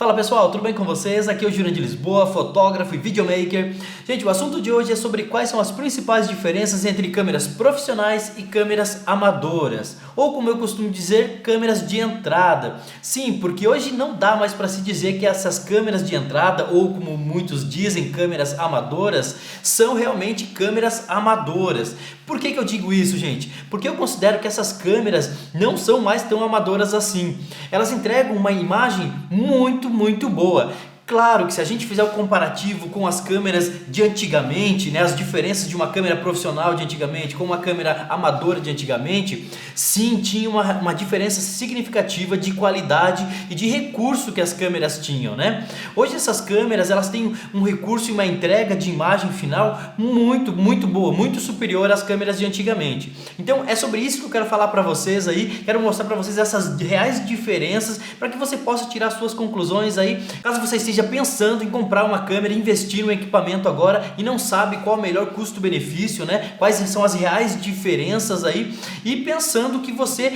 Fala pessoal, tudo bem com vocês? Aqui é o Jurandir de Lisboa, fotógrafo e videomaker. Gente, o assunto de hoje é sobre quais são as principais diferenças entre câmeras profissionais e câmeras amadoras, ou como eu costumo dizer, câmeras de entrada. Sim, porque hoje não dá mais para se dizer que essas câmeras de entrada, ou como muitos dizem, câmeras amadoras, são realmente câmeras amadoras. Por que eu digo isso, gente? Porque eu considero que essas câmeras não são mais tão amadoras assim. Elas entregam uma imagem muito boa. Claro que se a gente fizer o comparativo com as câmeras de antigamente, né, as diferenças de uma câmera profissional de antigamente com uma câmera amadora de antigamente, sim, tinha uma diferença significativa de qualidade e de recurso que as câmeras tinham, né? Hoje essas câmeras, elas têm um recurso e uma entrega de imagem final muito boa, muito superior às câmeras de antigamente. Então é sobre isso que eu quero falar para vocês aí, quero mostrar para vocês essas reais diferenças para que você possa tirar suas conclusões aí, caso você esteja pensando em comprar uma câmera, investir no equipamento agora e não sabe qual o melhor custo-benefício, né? Quais são as reais diferenças aí, e pensando que você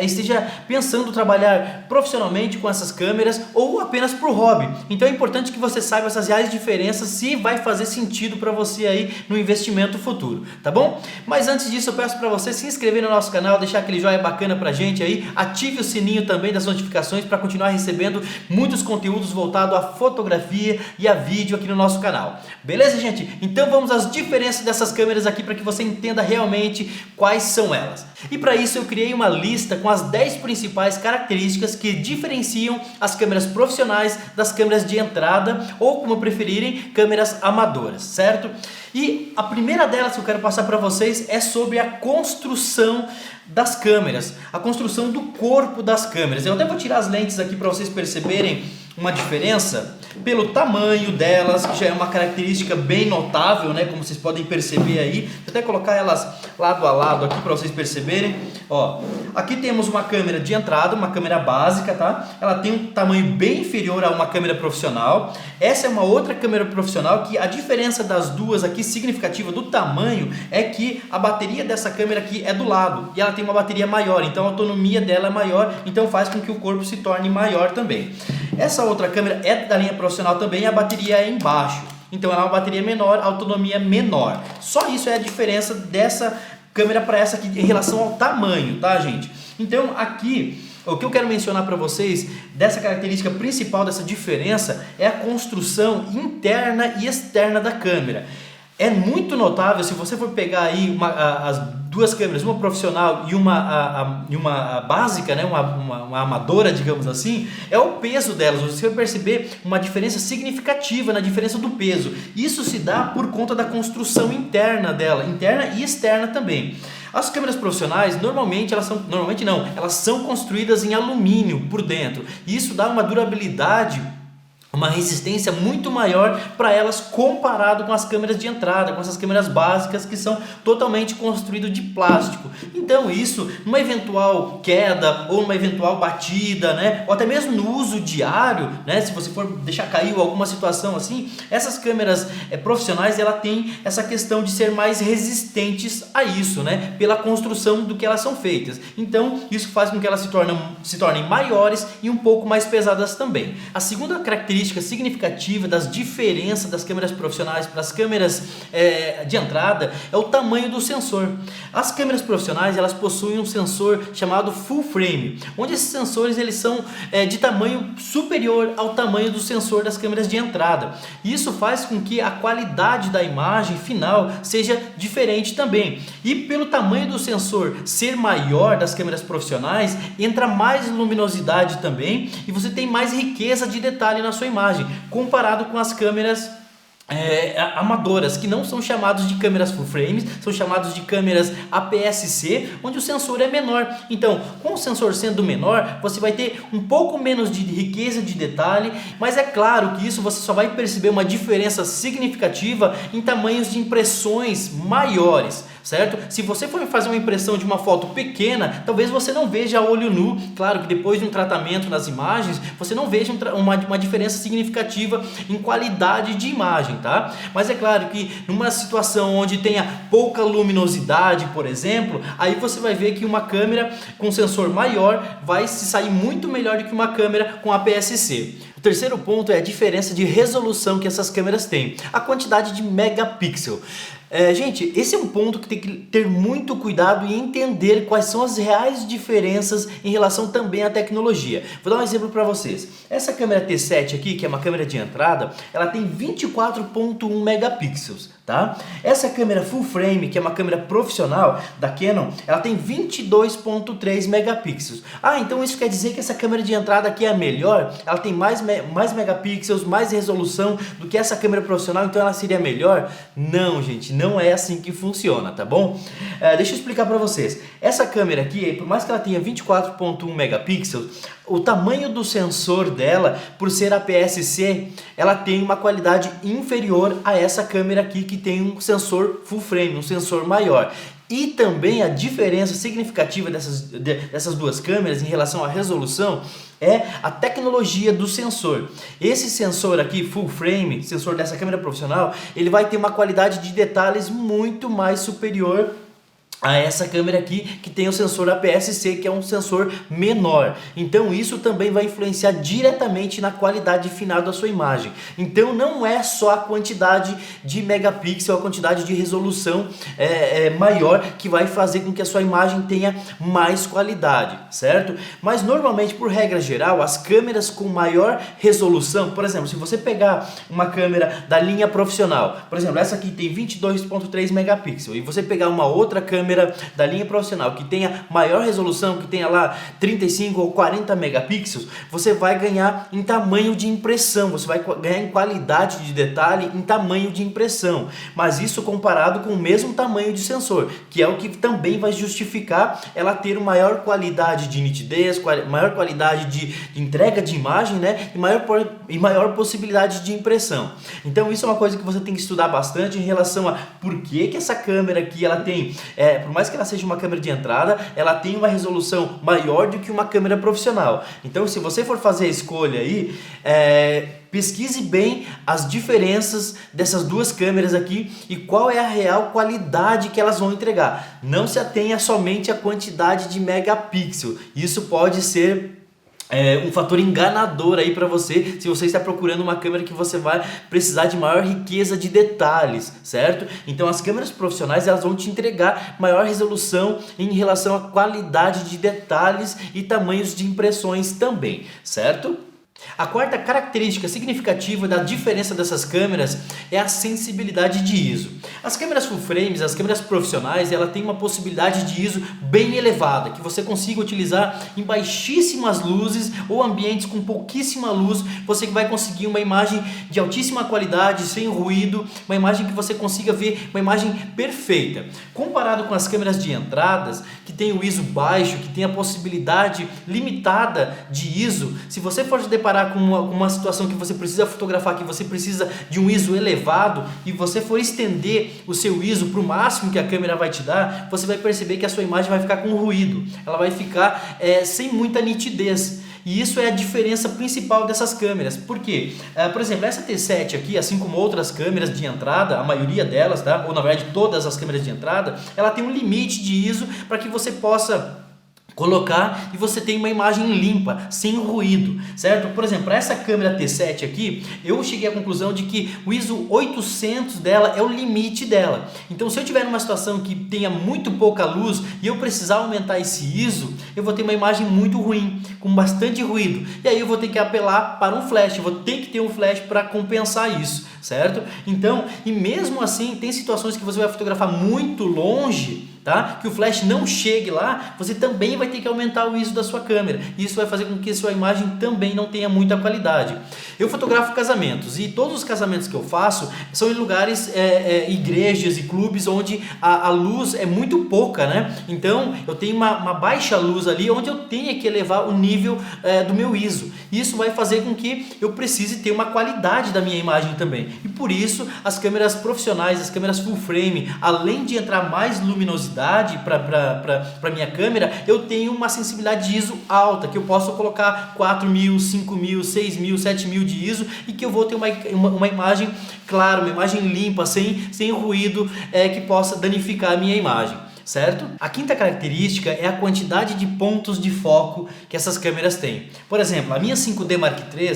esteja pensando trabalhar profissionalmente com essas câmeras ou apenas por hobby. Então é importante que você saiba essas reais diferenças, se vai fazer sentido para você aí no investimento futuro, tá bom? Mas antes disso eu peço para você se inscrever no nosso canal, deixar aquele joinha bacana pra gente aí, ative o sininho também das notificações para continuar recebendo muitos conteúdos voltados à fotografia e a vídeo aqui no nosso canal. Beleza, gente? Então vamos às diferenças dessas câmeras aqui para que você entenda realmente quais são elas. E para isso eu criei uma lista com as 10 principais características que diferenciam as câmeras profissionais das câmeras de entrada, ou como preferirem, câmeras amadoras, certo? E a primeira delas que eu quero passar para vocês é sobre a construção das câmeras, a construção do corpo das câmeras. Eu até vou tirar as lentes aqui para vocês perceberem uma diferença pelo tamanho delas, que já é uma característica bem notável, né? Como vocês podem perceber aí. Vou até colocar elas lado a lado aqui para vocês perceberem. Ó, aqui temos uma câmera de entrada, uma câmera básica, tá? Ela tem um tamanho bem inferior a uma câmera profissional. Essa é uma outra câmera profissional que a diferença das duas aqui, significativa do tamanho, é que a bateria dessa câmera aqui é do lado e ela tem uma bateria maior, então a autonomia dela é maior, então faz com que o corpo se torne maior também. Essa outra câmera é da linha profissional também, a bateria é embaixo, então ela é uma bateria menor, autonomia menor. Só isso é a diferença dessa câmera para essa aqui em relação ao tamanho, tá, gente? Então aqui o que eu quero mencionar para vocês dessa característica principal, dessa diferença, é a construção interna e externa da câmera. É muito notável, se você for pegar aí as duas câmeras, uma profissional e uma básica, né? uma amadora, digamos assim, é o peso delas. Você vai perceber uma diferença significativa na diferença do peso. Isso se dá por conta da construção interna dela, interna e externa também. As câmeras profissionais, elas são construídas em alumínio por dentro. E isso dá uma durabilidade, uma resistência muito maior para elas comparado com as câmeras de entrada, com essas câmeras básicas que são totalmente construídas de plástico. Então isso, numa eventual queda ou numa eventual batida, né, ou até mesmo no uso diário, né, se você for deixar cair alguma situação assim, essas câmeras profissionais, ela tem essa questão de ser mais resistentes a isso, né, pela construção do que elas são feitas. Então isso faz com que elas se tornem maiores e um pouco mais pesadas também. A segunda característica significativa das diferenças das câmeras profissionais para as câmeras de entrada é o tamanho do sensor. As câmeras profissionais, elas possuem um sensor chamado full frame, onde esses sensores eles são de tamanho superior ao tamanho do sensor das câmeras de entrada. Isso faz com que a qualidade da imagem final seja diferente também. E pelo tamanho do sensor ser maior das câmeras profissionais, entra mais luminosidade também e você tem mais riqueza de detalhe na sua imagem, comparado com as câmeras amadoras, que não são chamados de câmeras full frames, são chamados de câmeras APS-C, onde o sensor é menor. Então, com o sensor sendo menor, você vai ter um pouco menos de riqueza de detalhe, mas é claro que isso você só vai perceber uma diferença significativa em tamanhos de impressões maiores, certo? Se você for fazer uma impressão de uma foto pequena, talvez você não veja a olho nu. Claro que depois de um tratamento nas imagens, você não veja uma diferença significativa em qualidade de imagem, tá? Mas é claro que numa situação onde tenha pouca luminosidade, por exemplo, aí você vai ver que uma câmera com sensor maior vai se sair muito melhor do que uma câmera com APS-C. terceiro ponto é a diferença de resolução que essas câmeras têm, a quantidade de megapixel. Gente, esse é um ponto que tem que ter muito cuidado e entender quais são as reais diferenças em relação também à tecnologia. Vou dar um exemplo para vocês. Essa câmera T7 aqui, que é uma câmera de entrada, ela tem 24.1 megapixels, tá? Essa câmera full frame, que é uma câmera profissional da Canon, ela tem 22.3 megapixels. Então isso quer dizer que essa câmera de entrada aqui é a melhor? Ela tem mais megapixels, mais resolução do que essa câmera profissional, então ela seria melhor? Não, gente, não é assim que funciona, tá bom? Deixa eu explicar para vocês. Essa câmera aqui, por mais que ela tenha 24.1 megapixels, o tamanho do sensor dela, por ser APS-C, ela tem uma qualidade inferior a essa câmera aqui que tem um sensor full frame, um sensor maior. E também a diferença significativa dessas duas câmeras em relação à resolução é a tecnologia do sensor. Esse sensor aqui, full frame, sensor dessa câmera profissional, ele vai ter uma qualidade de detalhes muito mais superior a essa câmera aqui que tem o sensor APS-C, que é um sensor menor. Então isso também vai influenciar diretamente na qualidade final da sua imagem. Então não é só a quantidade de megapixel, a quantidade de resolução maior que vai fazer com que a sua imagem tenha mais qualidade, certo? Mas normalmente, por regra geral, as câmeras com maior resolução, por exemplo, se você pegar uma câmera da linha profissional, por exemplo, essa aqui tem 22.3 megapixels, e você pegar uma outra câmera da linha profissional que tenha maior resolução, que tenha lá 35 ou 40 megapixels, você vai ganhar em tamanho de impressão, você vai ganhar em qualidade de detalhe, em tamanho de impressão, mas isso comparado com o mesmo tamanho de sensor, que é o que também vai justificar ela ter uma maior qualidade de nitidez, maior qualidade de entrega de imagem, né? E maior possibilidade de impressão. Então isso é uma coisa que você tem que estudar bastante em relação a por que essa câmera aqui ela tem por mais que ela seja uma câmera de entrada, ela tem uma resolução maior do que uma câmera profissional. Então, se você for fazer a escolha aí, pesquise bem as diferenças dessas duas câmeras aqui e qual é a real qualidade que elas vão entregar. Não se atenha somente à quantidade de megapixel. Isso pode ser um fator enganador aí para você, se você está procurando uma câmera que você vai precisar de maior riqueza de detalhes, certo? Então as câmeras profissionais elas vão te entregar maior resolução em relação à qualidade de detalhes e tamanhos de impressões também, certo? A quarta característica significativa da diferença dessas câmeras é a sensibilidade de ISO. As câmeras full frames, as câmeras profissionais, ela tem uma possibilidade de ISO bem elevada, que você consiga utilizar em baixíssimas luzes ou ambientes com pouquíssima luz, você vai conseguir uma imagem de altíssima qualidade, sem ruído, uma imagem que você consiga ver uma imagem perfeita. Comparado com as câmeras de entradas, que tem o ISO baixo, que tem a possibilidade limitada de ISO, se você for se deparar com uma situação que você precisa fotografar, que você precisa de um ISO elevado e você for estender o seu ISO para o máximo que a câmera vai te dar, você vai perceber que a sua imagem vai ficar com ruído, ela vai ficar sem muita nitidez. E isso é a diferença principal dessas câmeras. Por quê? Por exemplo, essa T7 aqui, assim como outras câmeras de entrada, a maioria delas, tá? Ou na verdade todas as câmeras de entrada, ela tem um limite de ISO para que você possa colocar e você tem uma imagem limpa, sem ruído, certo? Por exemplo, para essa câmera T7 aqui, eu cheguei à conclusão de que o ISO 800 dela é o limite dela. Então, se eu tiver numa situação que tenha muito pouca luz e eu precisar aumentar esse ISO, eu vou ter uma imagem muito ruim, com bastante ruído. E aí eu vou ter que apelar para um flash, eu vou ter que ter um flash para compensar isso, certo? Então, e mesmo assim, tem situações que você vai fotografar muito longe, tá? Que o flash não chegue lá, você também vai ter que aumentar o ISO da sua câmera. Isso vai fazer com que a sua imagem também não tenha muita qualidade. Eu fotografo casamentos e todos os casamentos que eu faço são em lugares, igrejas e clubes onde a luz é muito pouca, né? Então eu tenho uma baixa luz ali onde eu tenho que elevar o nível do meu ISO. Isso vai fazer com que eu precise ter uma qualidade da minha imagem também. E por isso as câmeras profissionais, as câmeras full frame, além de entrar mais luminosidade para minha câmera, eu tenho uma sensibilidade de ISO alta, que eu posso colocar 4.000, 5.000, 6.000, 7.000 de ISO e que eu vou ter uma imagem clara, uma imagem limpa, sem ruído que possa danificar a minha imagem. certo? A quinta característica é a quantidade de pontos de foco que essas câmeras têm. Por exemplo, a minha 5D Mark III,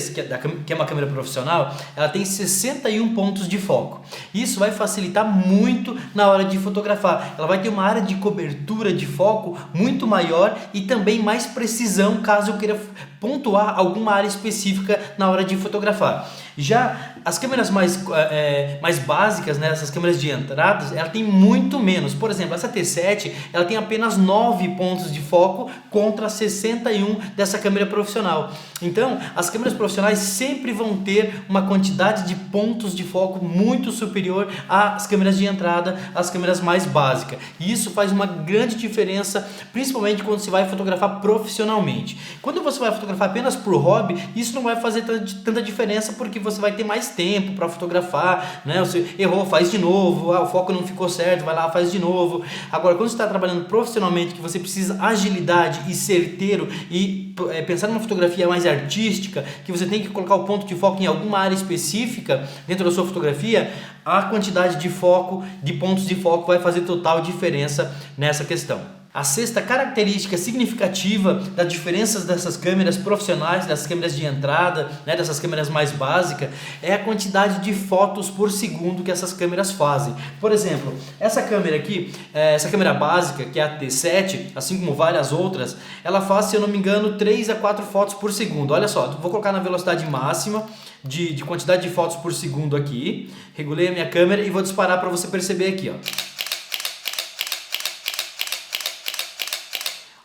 que é uma câmera profissional, ela tem 61 pontos de foco. Isso vai facilitar muito na hora de fotografar. Ela vai ter uma área de cobertura de foco muito maior e também mais precisão caso eu queira pontuar alguma área específica na hora de fotografar. Já as câmeras mais básicas, né, essas câmeras de entradas, ela tem muito menos. Por exemplo, essa T7, ela tem apenas 9 pontos de foco contra 61 dessa câmera profissional. Então, as câmeras profissionais sempre vão ter uma quantidade de pontos de foco muito superior às câmeras de entrada, às câmeras mais básicas. E isso faz uma grande diferença, principalmente quando você vai fotografar profissionalmente. Quando você vai fotografar apenas por hobby, isso não vai fazer tanta diferença, porque você vai ter mais tempo para fotografar, né? Você errou, faz de novo, o foco não ficou certo, vai lá, faz de novo. Agora, quando você está trabalhando profissionalmente, que você precisa agilidade e certeiro e pensar numa fotografia mais artística, que você tem que colocar o ponto de foco em alguma área específica dentro da sua fotografia, a quantidade de foco, de pontos de foco vai fazer total diferença nessa questão. A sexta característica significativa das diferenças dessas câmeras profissionais, das câmeras de entrada, né, dessas câmeras mais básicas, é a quantidade de fotos por segundo que essas câmeras fazem. Por exemplo, essa câmera aqui, essa câmera básica, que é a T7, assim como várias outras, ela faz, se eu não me engano, 3 a 4 fotos por segundo. Olha só, vou colocar na velocidade máxima de quantidade de fotos por segundo aqui, regulei a minha câmera e vou disparar para você perceber aqui, ó.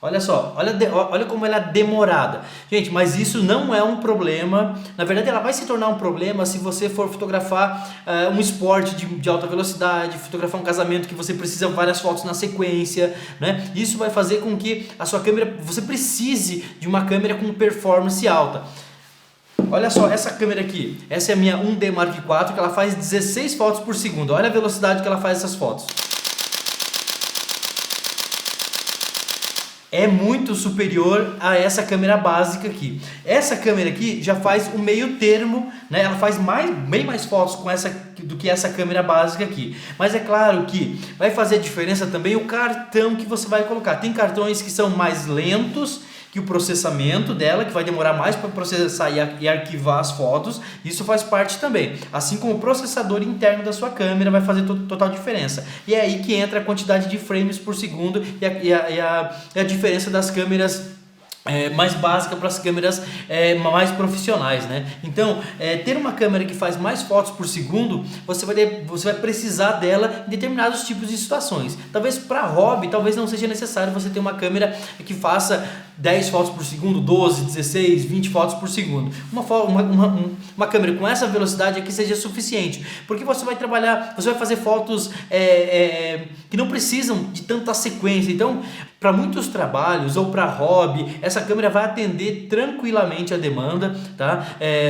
Olha só, olha como ela é demorada. Gente, mas isso não é um problema. Na verdade, ela vai se tornar um problema se você for fotografar um esporte de alta velocidade, fotografar um casamento que você precisa várias fotos na sequência, né? Isso vai fazer com que a sua câmera, você precise de uma câmera com performance alta. Olha só, essa câmera aqui, essa é a minha 1D Mark IV, que ela faz 16 fotos por segundo. Olha a velocidade que ela faz essas fotos. É muito superior a essa câmera básica aqui. Essa câmera aqui já faz o meio termo, né? Ela faz bem mais fotos com essa do que essa câmera básica aqui. Mas é claro que vai fazer diferença também o cartão que você vai colocar. Tem cartões que são mais lentos que o processamento dela, que vai demorar mais para processar e arquivar as fotos. Isso faz parte também. Assim como o processador interno da sua câmera vai fazer total diferença. E é aí que entra a quantidade de frames por segundo e a diferença das câmeras mais básica para as câmeras mais profissionais, né? Então, ter uma câmera que faz mais fotos por segundo, você vai precisar dela em determinados tipos de situações. Talvez para hobby, talvez não seja necessário você ter uma câmera que faça 10 fotos por segundo, 12, 16, 20 fotos por segundo. Uma câmera com essa velocidade aqui seja suficiente, porque você vai fazer fotos que não precisam de tanta sequência. Então, para muitos trabalhos ou para hobby, essa câmera vai atender tranquilamente a demanda, tá?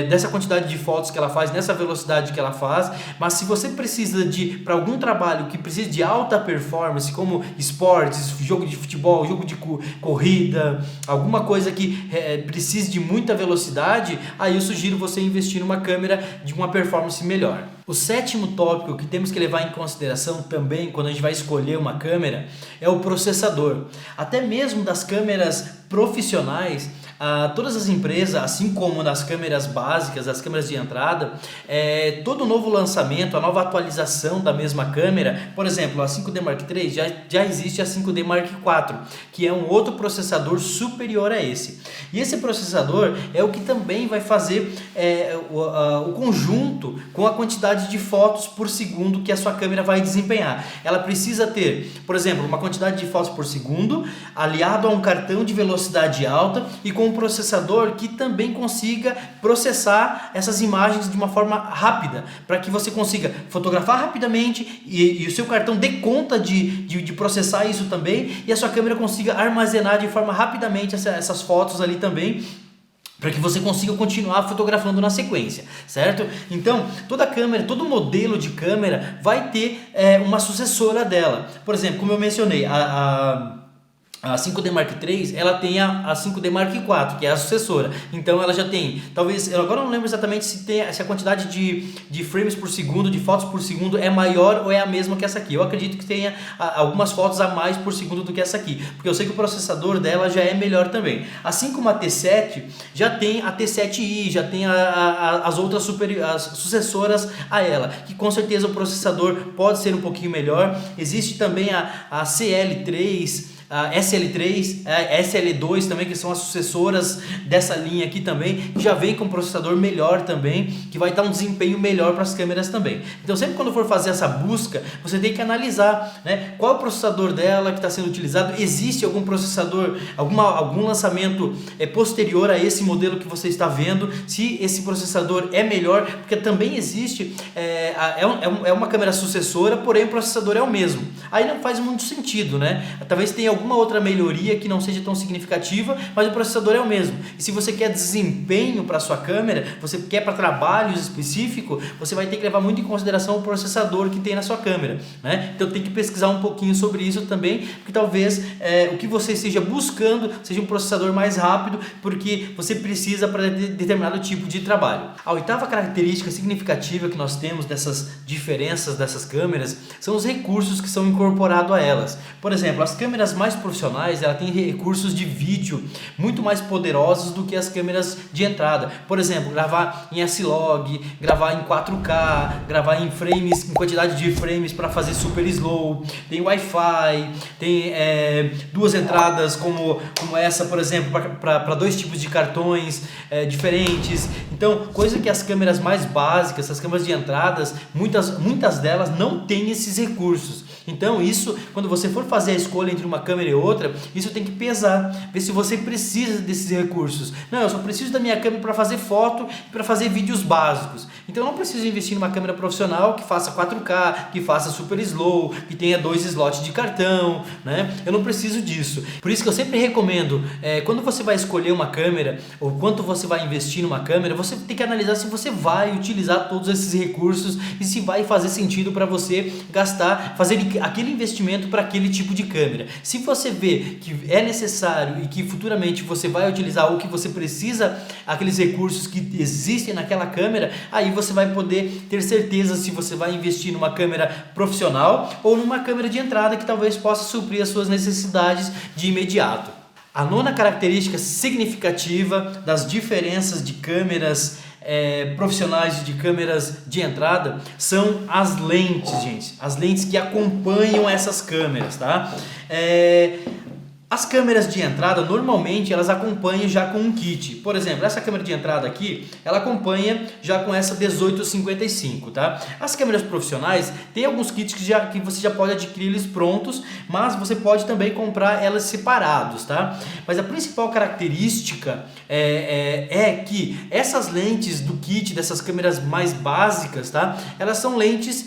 Dessa quantidade de fotos que ela faz, nessa velocidade que ela faz. Mas se você precisa para algum trabalho que precisa de alta performance, como esportes, jogo de futebol, jogo de corrida, alguma coisa que precise de muita velocidade, aí eu sugiro você investir numa câmera de uma performance melhor. O sétimo tópico que temos que levar em consideração também quando a gente vai escolher uma câmera é o processador. Até mesmo das câmeras profissionais, todas as empresas, assim como nas câmeras básicas, as câmeras de entrada, todo novo lançamento, a nova atualização da mesma câmera, por exemplo, a 5D Mark III já existe a 5D Mark IV, que é um outro processador superior a esse. E esse processador é o que também vai fazer o conjunto com a quantidade de fotos por segundo que a sua câmera vai desempenhar. Ela precisa ter, por exemplo, uma quantidade de fotos por segundo, aliado a um cartão de velocidade alta e com um processador que também consiga processar essas imagens de uma forma rápida, para que você consiga fotografar rapidamente e o seu cartão dê conta de processar isso também, e a sua câmera consiga armazenar de forma rapidamente essas fotos ali também, para que você consiga continuar fotografando na sequência, certo? Então, toda câmera, todo modelo de câmera vai ter uma sucessora dela. Por exemplo, como eu mencionei, a A 5D Mark III, ela tem a 5D Mark IV, que é a sucessora. Então ela já tem, talvez, eu agora não lembro exatamente se a quantidade de frames por segundo, de fotos por segundo é maior ou é a mesma que essa aqui. Eu acredito que tenha algumas fotos a mais por segundo do que essa aqui, porque eu sei que o processador dela já é melhor também. Assim como a T7, já tem a T7i, já tem as outras as sucessoras a ela, que com certeza o processador pode ser um pouquinho melhor. Existe também a CL3, a SL3, a SL2 também, que são as sucessoras dessa linha aqui também, que já vem com um processador melhor também, que vai dar um desempenho melhor para as câmeras também. Então sempre quando for fazer essa busca, você tem que analisar, né, qual é o processador dela que está sendo utilizado, existe algum processador, algum lançamento posterior a esse modelo que você está vendo, se esse processador é melhor, porque também existe, é uma câmera sucessora, porém o processador é o mesmo. Aí não faz muito sentido, né? Talvez tenha alguma outra melhoria que não seja tão significativa, mas o processador é o mesmo. E se você quer desempenho para sua câmera, você quer para trabalhos específicos, você vai ter que levar muito em consideração o processador que tem na sua câmera, né? Então tem que pesquisar um pouquinho sobre isso também, porque talvez o que você esteja buscando seja um processador mais rápido, porque você precisa para determinado tipo de trabalho. A oitava característica significativa que nós temos dessas diferenças dessas câmeras são os recursos que são incorporados a elas. Por exemplo, as câmeras mais profissionais, ela tem recursos de vídeo muito mais poderosos do que as câmeras de entrada. Por exemplo, gravar em S-Log, gravar em 4K, gravar em frames, em quantidade de frames para fazer super slow. Tem Wi-Fi, tem duas entradas como essa, por exemplo, para dois tipos de cartões diferentes. Então, coisa que as câmeras mais básicas, as câmeras de entradas, muitas delas não têm esses recursos. Então isso, quando você for fazer a escolha entre uma câmera e outra, isso tem que pesar, ver se você precisa desses recursos. Não, eu só preciso da minha câmera para fazer foto e para fazer vídeos básicos. Então eu não preciso investir numa câmera profissional que faça 4K, que faça super slow, que tenha 2 slots de cartão, né? Eu não preciso disso. Por isso que eu sempre recomendo, quando você vai escolher uma câmera, ou quanto você vai investir numa câmera, você tem que analisar se você vai utilizar todos esses recursos e se vai fazer sentido para você gastar, fazer aquele investimento para aquele tipo de câmera. Se você vê que é necessário e que futuramente você vai utilizar ou que você precisa aqueles recursos que existem naquela câmera, aí você vai poder ter certeza se você vai investir numa câmera profissional ou numa câmera de entrada que talvez possa suprir as suas necessidades de imediato. A nona característica significativa das diferenças de câmeras profissionais e de câmeras de entrada são as lentes, gente. As lentes que acompanham essas câmeras, tá? As câmeras de entrada, normalmente, elas acompanham já com um kit. Por exemplo, essa câmera de entrada aqui, ela acompanha já com essa 1855, tá? As câmeras profissionais, tem alguns kits que você já pode adquirir eles prontos, mas você pode também comprar elas separados, tá? Mas a principal característica é que essas lentes do kit, dessas câmeras mais básicas, tá? Elas são lentes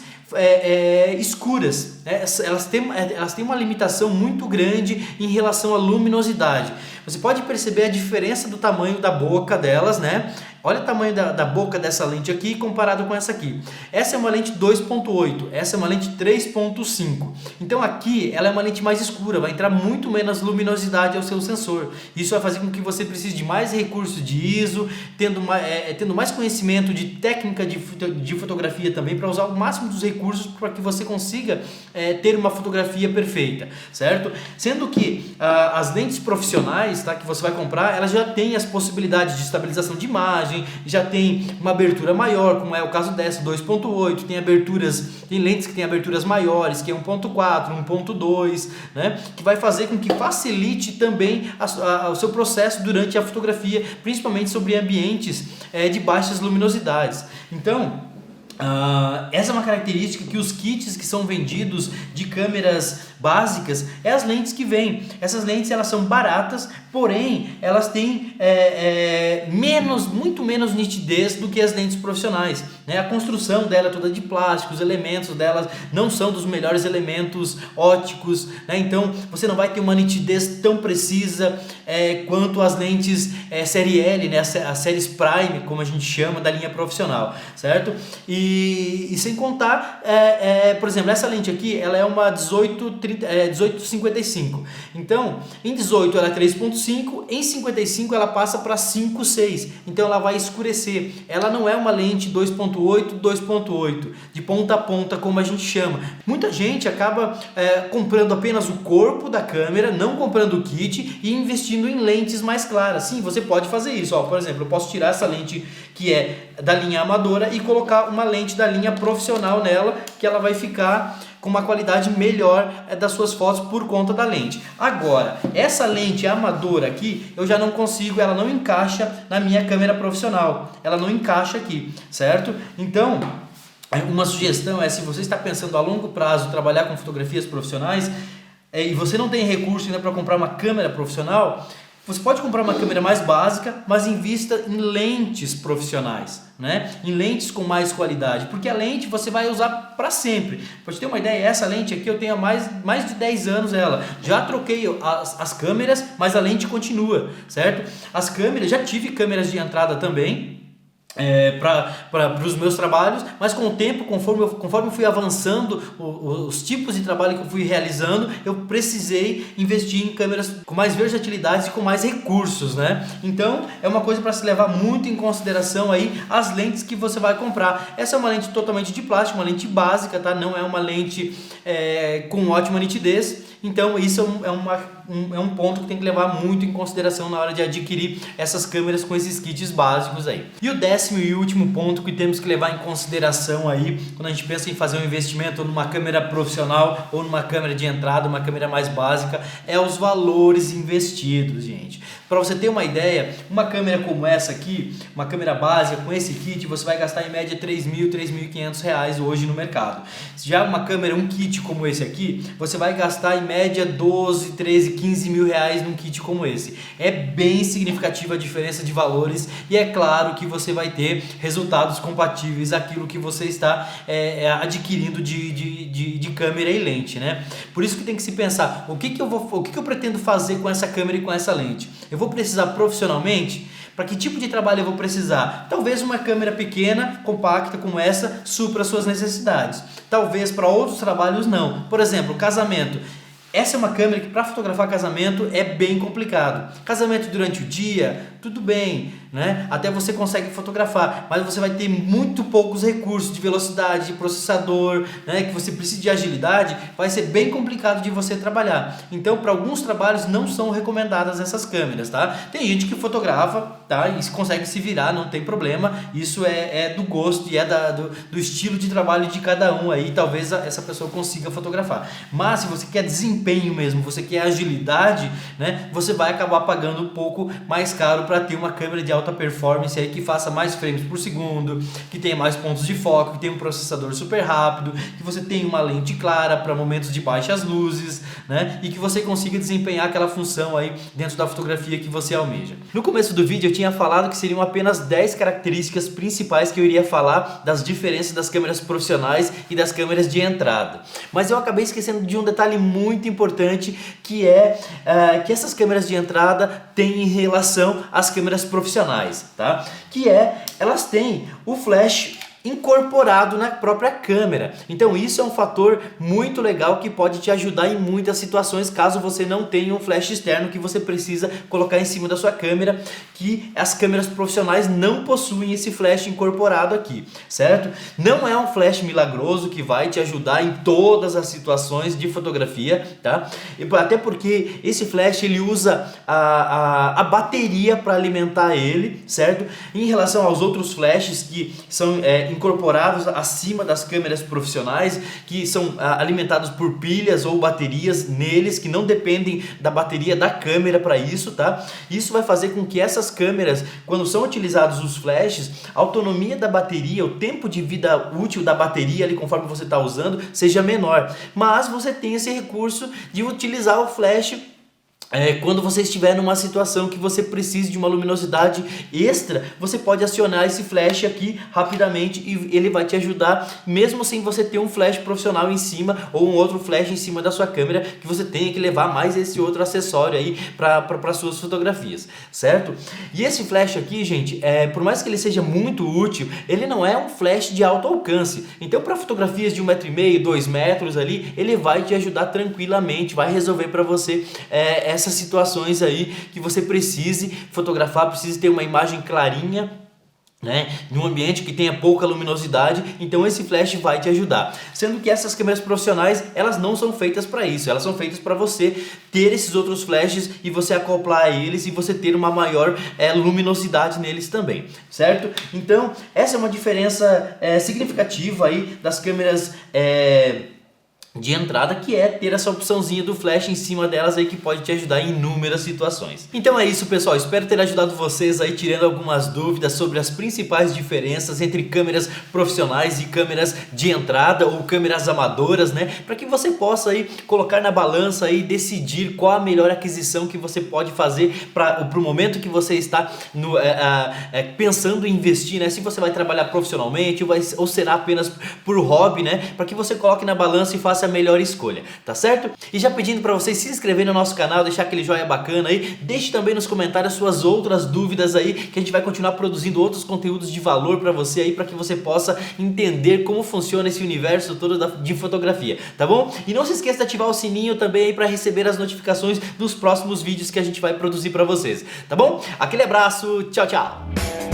escuras, né? Elas têm uma limitação muito grande em relação à luminosidade. Você pode perceber a diferença do tamanho da boca delas, né? Olha o tamanho da boca dessa lente aqui comparado com essa aqui. Essa é uma lente 2.8, essa é uma lente 3.5. Então aqui ela é uma lente mais escura, vai entrar muito menos luminosidade ao seu sensor. Isso vai fazer com que você precise de mais recursos de ISO, tendo mais conhecimento de técnica de fotografia também, para usar o máximo dos recursos para que você consiga ter uma fotografia perfeita, certo? Sendo que as lentes profissionais, tá, que você vai comprar, elas já têm as possibilidades de estabilização de imagem, já tem uma abertura maior, como é o caso dessa 2.8, tem lentes que tem aberturas maiores, que é 1.4, 1.2, né, que vai fazer com que facilite também o seu processo durante a fotografia, principalmente sobre ambientes de baixas luminosidades. Então, essa é uma característica que os kits que são vendidos de câmeras básicas as lentes que vêm. Essas lentes elas são baratas, porém elas têm muito menos nitidez do que as lentes profissionais, né? A construção dela é toda de plástico, os elementos delas não são dos melhores elementos ópticos, né? Então você não vai ter uma nitidez tão precisa quanto as lentes série L, né? As séries Prime, como a gente chama, da linha profissional, certo? E sem contar, por exemplo, essa lente aqui, ela é uma 18-55, então em 18 ela é 3.5, em 55 ela passa para 5.6, então ela vai escurecer. Ela não é uma lente 2.8 de ponta a ponta, como a gente chama. Muita gente acaba comprando apenas o corpo da câmera, não comprando o kit e investindo em lentes mais claras. Sim, você pode fazer isso. Por exemplo, eu posso tirar essa lente que é da linha amadora e colocar uma lente da linha profissional nela, que ela vai ficar com uma qualidade melhor das suas fotos por conta da lente. Agora, essa lente amadora aqui, eu já não consigo, ela não encaixa na minha câmera profissional. Ela não encaixa aqui, certo? Então, uma sugestão é, se você está pensando a longo prazo trabalhar com fotografias profissionais e você não tem recurso ainda para comprar uma câmera profissional, você pode comprar uma câmera mais básica, mas invista em lentes profissionais, né? Em lentes com mais qualidade, porque a lente você vai usar para sempre. Para te ter uma ideia, essa lente aqui eu tenho há mais de 10 anos ela. Já troquei as câmeras, mas a lente continua, certo? As câmeras, já tive câmeras de entrada também, para os meus trabalhos, mas com o tempo, conforme eu fui avançando os tipos de trabalho que eu fui realizando, eu precisei investir em câmeras com mais versatilidade e com mais recursos, né? Então é uma coisa para se levar muito em consideração aí as lentes que você vai comprar. Essa é uma lente totalmente de plástico, uma lente básica, tá? Não é uma lente com ótima nitidez. Então isso é um ponto que tem que levar muito em consideração na hora de adquirir essas câmeras com esses kits básicos aí. E o 10º e último ponto que temos que levar em consideração aí, quando a gente pensa em fazer um investimento numa câmera profissional ou numa câmera de entrada, uma câmera mais básica, é os valores investidos, gente. Para você ter uma ideia, uma câmera como essa aqui, uma câmera básica com esse kit, você vai gastar em média R$3.000, R$3.500 hoje no mercado. Já uma câmera, um kit como esse aqui, você vai gastar em média 12, 13, 15 mil reais num kit como esse. É bem significativa a diferença de valores e é claro que você vai ter resultados compatíveis àquilo que você está adquirindo de câmera e lente, né? Por isso que tem que se pensar, o que eu pretendo fazer com essa câmera e com essa lente? Eu vou precisar profissionalmente? Para que tipo de trabalho eu vou precisar? Talvez uma câmera pequena, compacta como essa, supra as suas necessidades. Talvez para outros trabalhos não. Por exemplo, casamento. Essa é uma câmera que para fotografar casamento é bem complicado. Casamento durante o dia, tudo bem, né? Até você consegue fotografar, mas você vai ter muito poucos recursos de velocidade, de processador, né? Que você precisa de agilidade, vai ser bem complicado de você trabalhar. Então, para alguns trabalhos não são recomendadas essas câmeras, tá? Tem gente que fotografa, tá? E consegue se virar, não tem problema. Isso é do gosto e do estilo de trabalho de cada um aí. Talvez essa pessoa consiga fotografar. Mas se você quer desempenho mesmo, você quer agilidade, né? Você vai acabar pagando um pouco mais caro para ter uma câmera de alta performance aí que faça mais frames por segundo, que tenha mais pontos de foco, que tenha um processador super rápido, que você tenha uma lente clara para momentos de baixas luzes, né? E que você consiga desempenhar aquela função aí dentro da fotografia que você almeja. No começo do vídeo eu tinha falado que seriam apenas 10 características principais que eu iria falar das diferenças das câmeras profissionais e das câmeras de entrada. Mas eu acabei esquecendo de um detalhe muito importante, que é que essas câmeras de entrada têm em relação às câmeras profissionais, tá? Que elas têm o flash incorporado na própria câmera. Então isso é um fator muito legal que pode te ajudar em muitas situações, caso você não tenha um flash externo que você precisa colocar em cima da sua câmera, que as câmeras profissionais não possuem esse flash incorporado aqui, certo? Não é um flash milagroso que vai te ajudar em todas as situações de fotografia, tá? Até porque esse flash ele usa a bateria para alimentar ele, certo? Em relação aos outros flashes que são incorporados acima das câmeras profissionais, que são alimentados por pilhas ou baterias neles, que não dependem da bateria da câmera para isso, tá? Isso vai fazer com que essas câmeras, quando são utilizados os flashes, a autonomia da bateria, o tempo de vida útil da bateria ali conforme você está usando, seja menor. Mas você tem esse recurso de utilizar o flash quando você estiver numa situação que você precise de uma luminosidade extra, você pode acionar esse flash aqui rapidamente e ele vai te ajudar, mesmo sem você ter um flash profissional em cima ou um outro flash em cima da sua câmera, que você tenha que levar mais esse outro acessório aí para suas fotografias, certo? E esse flash aqui, gente, por mais que ele seja muito útil, ele não é um flash de alto alcance. Então, para fotografias de 1,5 m, 2 metros ali, ele vai te ajudar tranquilamente, vai resolver para você essas situações aí que você precise fotografar, precise ter uma imagem clarinha, né, num ambiente que tenha pouca luminosidade. Então esse flash vai te ajudar, sendo que essas câmeras profissionais, elas não são feitas para isso, elas são feitas para você ter esses outros flashes e você acoplar a eles e você ter uma maior luminosidade neles também, certo? Então essa é uma diferença significativa aí das câmeras de entrada, que é ter essa opçãozinha do flash em cima delas aí, que pode te ajudar em inúmeras situações. Então é isso, pessoal, espero ter ajudado vocês aí, tirando algumas dúvidas sobre as principais diferenças entre câmeras profissionais e câmeras de entrada ou câmeras amadoras, né, para que você possa aí colocar na balança e decidir qual a melhor aquisição que você pode fazer para o momento que você está pensando em investir, né, se você vai trabalhar profissionalmente ou será apenas por hobby, né, para que você coloque na balança e faça a melhor escolha, tá certo? E já pedindo para vocês se inscreverem no nosso canal, deixar aquele joinha bacana aí, deixe também nos comentários suas outras dúvidas aí, que a gente vai continuar produzindo outros conteúdos de valor para você aí, para que você possa entender como funciona esse universo todo de fotografia, tá bom? E não se esqueça de ativar o sininho também aí para receber as notificações dos próximos vídeos que a gente vai produzir para vocês, tá bom? Aquele abraço, tchau, tchau!